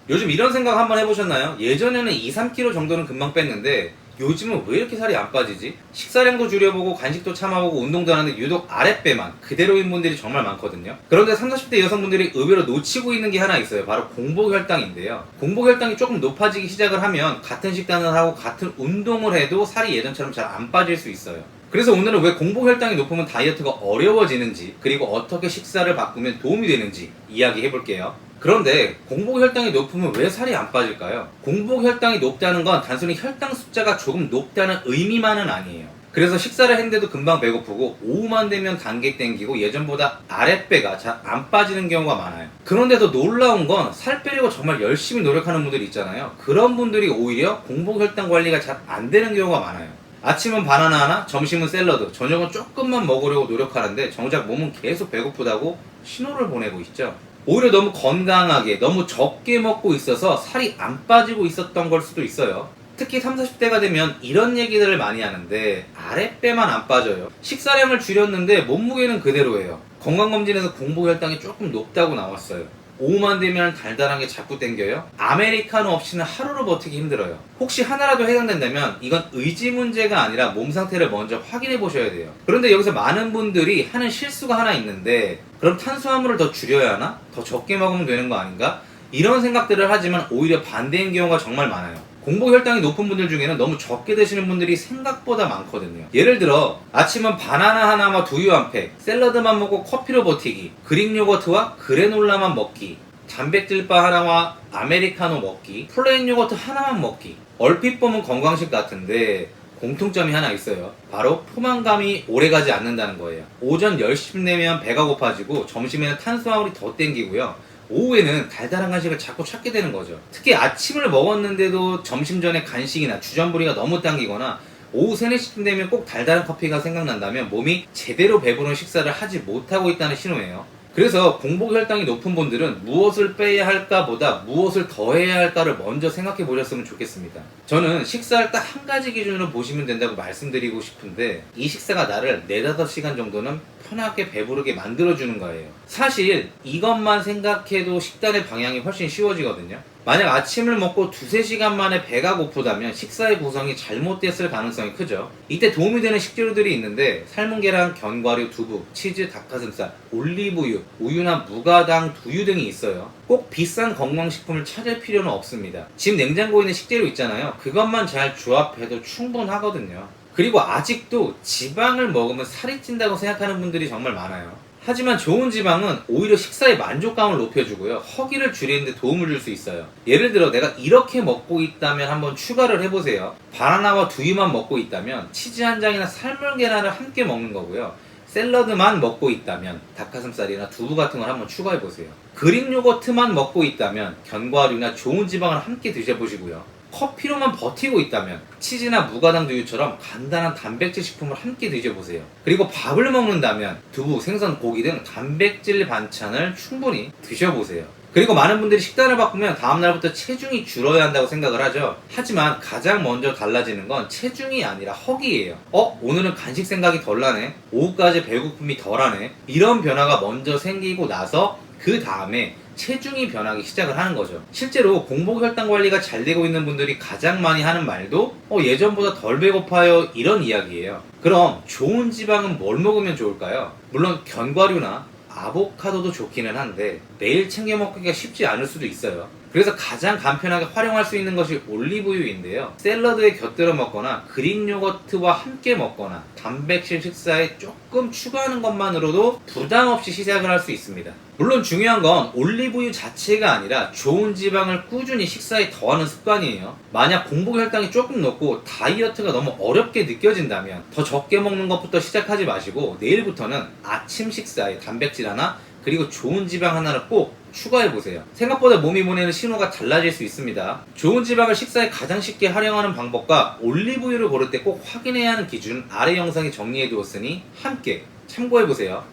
요즘 이런 생각 한번 해보셨나요? 예전에는 2, 3kg 정도는 금방 뺐는데 요즘은 왜 이렇게 살이 안 빠지지? 식사량도 줄여보고 간식도 참아보고 운동도 하는데 유독 아랫배만 그대로인 분들이 정말 많거든요. 그런데 30, 40대 여성분들이 의외로 놓치고 있는 게 하나 있어요. 바로 공복혈당인데요. 공복혈당이 조금 높아지기 시작을 하면 같은 식단을 하고 같은 운동을 해도 살이 예전처럼 잘 안 빠질 수 있어요. 그래서 오늘은 왜 공복혈당이 높으면 다이어트가 어려워지는지, 그리고 어떻게 식사를 바꾸면 도움이 되는지 이야기해 볼게요. 그런데 공복혈당이 높으면 왜 살이 안 빠질까요? 공복혈당이 높다는 건 단순히 혈당 숫자가 조금 높다는 의미만은 아니에요. 그래서 식사를 했는데도 금방 배고프고 오후만 되면 당기 땡기고 예전보다 아랫배가 잘 안 빠지는 경우가 많아요. 그런데도 놀라운 건 살 빼려고 정말 열심히 노력하는 분들이 있잖아요. 그런 분들이 오히려 공복혈당 관리가 잘 안 되는 경우가 많아요. 아침은 바나나 하나, 점심은 샐러드, 저녁은 조금만 먹으려고 노력하는데 정작 몸은 계속 배고프다고 신호를 보내고 있죠. 오히려 너무 건강하게, 너무 적게 먹고 있어서 살이 안 빠지고 있었던 걸 수도 있어요. 특히 30, 40대가 되면 이런 얘기들을 많이 하는데 아랫배만 안 빠져요. 식사량을 줄였는데 몸무게는 그대로예요. 건강검진에서 공복혈당이 조금 높다고 나왔어요. 오후만 되면 달달한 게 자꾸 땡겨요. 아메리카노 없이는 하루를 버티기 힘들어요. 혹시 하나라도 해당된다면 이건 의지 문제가 아니라 몸 상태를 먼저 확인해 보셔야 돼요. 그런데 여기서 많은 분들이 하는 실수가 하나 있는데, 그럼 탄수화물을 더 줄여야 하나? 더 적게 먹으면 되는 거 아닌가? 이런 생각들을 하지만 오히려 반대인 경우가 정말 많아요. 공복혈당이 높은 분들 중에는 너무 적게 드시는 분들이 생각보다 많거든요. 예를 들어 아침은 바나나 하나와 두유 한 팩, 샐러드만 먹고 커피로 버티기, 그릭 요거트와 그래놀라만 먹기, 단백질바 하나와 아메리카노 먹기, 플레인 요거트 하나만 먹기. 얼핏 보면 건강식 같은데 공통점이 하나 있어요. 바로 포만감이 오래가지 않는다는 거예요. 오전 10시쯤 되면 배가 고파지고 점심에는 탄수화물이 더 땡기고요. 오후에는 달달한 간식을 자꾸 찾게 되는 거죠. 특히 아침을 먹었는데도 점심 전에 간식이나 주전부리가 너무 당기거나 오후 3, 4시쯤 되면 꼭 달달한 커피가 생각난다면 몸이 제대로 배부른 식사를 하지 못하고 있다는 신호예요. 그래서 공복혈당이 높은 분들은 무엇을 빼야 할까 보다 무엇을 더해야 할까를 먼저 생각해 보셨으면 좋겠습니다. 저는 식사를 딱 한 가지 기준으로 보시면 된다고 말씀드리고 싶은데, 이 식사가 나를 4, 5시간 정도는 편하게 배부르게 만들어주는 거예요. 사실 이것만 생각해도 식단의 방향이 훨씬 쉬워지거든요. 만약 아침을 먹고 2, 3시간 만에 배가 고프다면 식사의 구성이 잘못됐을 가능성이 크죠. 이때 도움이 되는 식재료들이 있는데 삶은 계란, 견과류, 두부, 치즈, 닭가슴살, 올리브유, 우유나 무가당, 두유 등이 있어요. 꼭 비싼 건강식품을 찾을 필요는 없습니다. 집 냉장고에 있는 식재료 있잖아요. 그것만 잘 조합해도 충분하거든요. 그리고 아직도 지방을 먹으면 살이 찐다고 생각하는 분들이 정말 많아요. 하지만 좋은 지방은 오히려 식사의 만족감을 높여주고요, 허기를 줄이는 데 도움을 줄 수 있어요. 예를 들어 내가 이렇게 먹고 있다면 한번 추가를 해보세요. 바나나와 두유만 먹고 있다면 치즈 한 장이나 삶은 계란을 함께 먹는 거고요. 샐러드만 먹고 있다면 닭가슴살이나 두부 같은 걸 한번 추가해보세요. 그릭 요거트만 먹고 있다면 견과류나 좋은 지방을 함께 드셔보시고요. 커피로만 버티고 있다면 치즈나 무가당 두유처럼 간단한 단백질 식품을 함께 드셔보세요. 그리고 밥을 먹는다면 두부, 생선, 고기 등 단백질 반찬을 충분히 드셔보세요. 그리고 많은 분들이 식단을 바꾸면 다음날부터 체중이 줄어야 한다고 생각을 하죠. 하지만 가장 먼저 달라지는 건 체중이 아니라 허기예요. 오늘은 간식 생각이 덜 나네, 오후까지 배고픔이 덜하네, 이런 변화가 먼저 생기고 나서 그 다음에 체중이 변하기 시작을 하는 거죠. 실제로 공복혈당 관리가 잘 되고 있는 분들이 가장 많이 하는 말도 예전보다 덜 배고파요, 이런 이야기예요. 그럼 좋은 지방은 뭘 먹으면 좋을까요? 물론 견과류나 아보카도도 좋기는 한데 매일 챙겨 먹기가 쉽지 않을 수도 있어요. 그래서 가장 간편하게 활용할 수 있는 것이 올리브유인데요. 샐러드에 곁들여 먹거나 그릭 요거트와 함께 먹거나 단백질 식사에 조금 추가하는 것만으로도 부담 없이 시작을 할 수 있습니다. 물론 중요한 건 올리브유 자체가 아니라 좋은 지방을 꾸준히 식사에 더하는 습관이에요. 만약 공복혈당이 조금 높고 다이어트가 너무 어렵게 느껴진다면 더 적게 먹는 것부터 시작하지 마시고 내일부터는 아침 식사에 단백질 하나, 그리고 좋은 지방 하나를 꼭 추가해보세요. 생각보다 몸이 보내는 신호가 달라질 수 있습니다. 좋은 지방을 식사에 가장 쉽게 활용하는 방법과 올리브유를 고를 때 꼭 확인해야 하는 기준 아래 영상에 정리해두었으니 함께 참고해보세요.